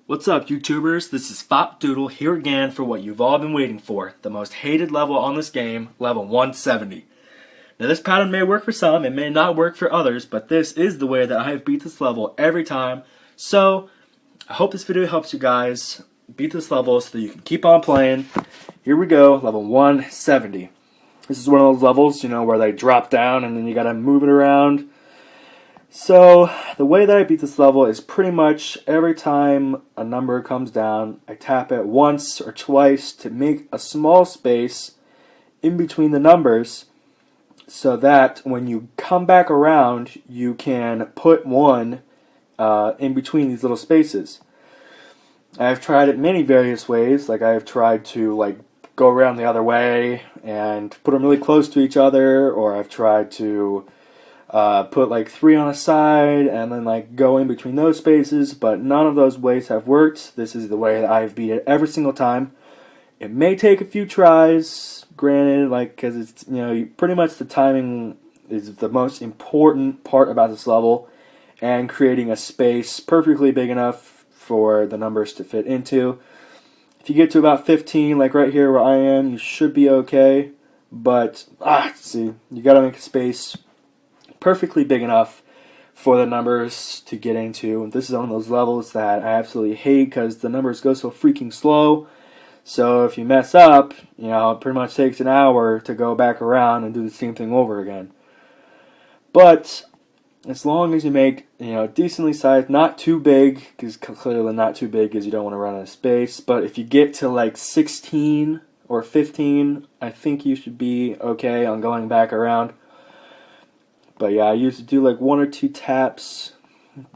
What's up, YouTubers? This is FopDoodle here again for what you've all been waiting for, the most hated level on this game, level 170. Now this pattern may work for some, it may not work for others, but this is the way that I have beat this level every time. So, I hope this video helps you guys beat this level so that you can keep on playing. Here we go, level 170. This is one of those levels, where they drop down and then you gotta move it around. So, the way that I beat this level is pretty much every time a number comes down, I tap it once or twice to make a small space in between the numbers so that when you come back around, you can put one in between these little spaces. I've tried it many various ways, like I've tried to go around the other way and put them really close to each other, or I've tried to put 3 on a side and then go in between those spaces, but none of those ways have worked. This is the way that I've beat it every single time. It may take a few tries, granted, because it's, pretty much the timing is the most important part about this level, and creating a space perfectly big enough for the numbers to fit into. If you get to about 15, like right here where I am, you should be okay, but, see, you gotta make a space perfectly big enough for the numbers to get into. This is one of those levels that I absolutely hate because the numbers go so freaking slow. So if you mess up, it pretty much takes an hour to go back around and do the same thing over again. But as long as you make, decently sized, not too big, because clearly not too big because you don't want to run out of space. But if you get to 16 or 15, I think you should be okay on going back around. But yeah, I used to do 1 or 2 taps,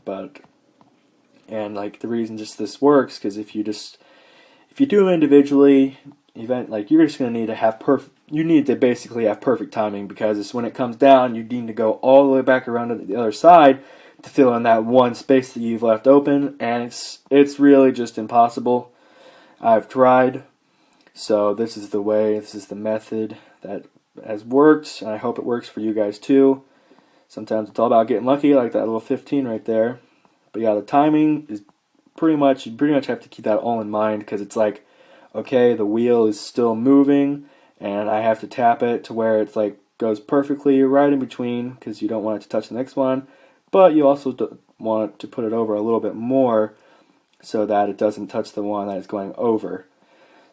and the reason just this works, because if you do them individually, you're just gonna need to have you need to basically have perfect timing, because it's when it comes down, you need to go all the way back around to the other side to fill in that one space that you've left open, and it's really just impossible. I've tried, so this is the way, this is the method that has worked, and I hope it works for you guys too. Sometimes it's all about getting lucky, like that little 15 right there. But yeah, the timing is you pretty much have to keep that all in mind, because it's okay, the wheel is still moving, and I have to tap it to where it's goes perfectly right in between, because you don't want it to touch the next one, but you also want to put it over a little bit more so that it doesn't touch the one that it's going over.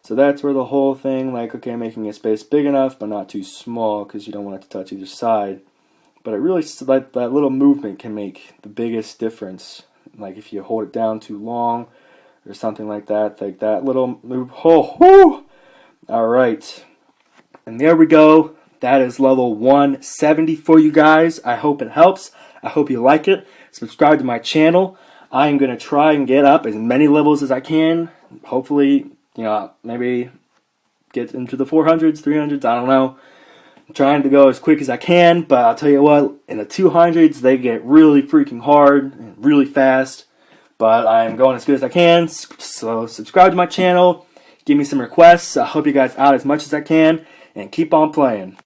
So that's where the whole thing, making a space big enough but not too small, because you don't want it to touch either side. But it really, that little movement can make the biggest difference. If you hold it down too long or something like that, that little move. Oh, alright. And there we go. That is level 170 for you guys. I hope it helps. I hope you like it. Subscribe to my channel. I am going to try and get up as many levels as I can. Hopefully, maybe get into the 400s, 300s, I don't know. I'm trying to go as quick as I can, but I'll tell you what, in the 200s, they get really freaking hard and really fast. But I'm going as good as I can, so subscribe to my channel, give me some requests. I help you guys out as much as I can, and keep on playing.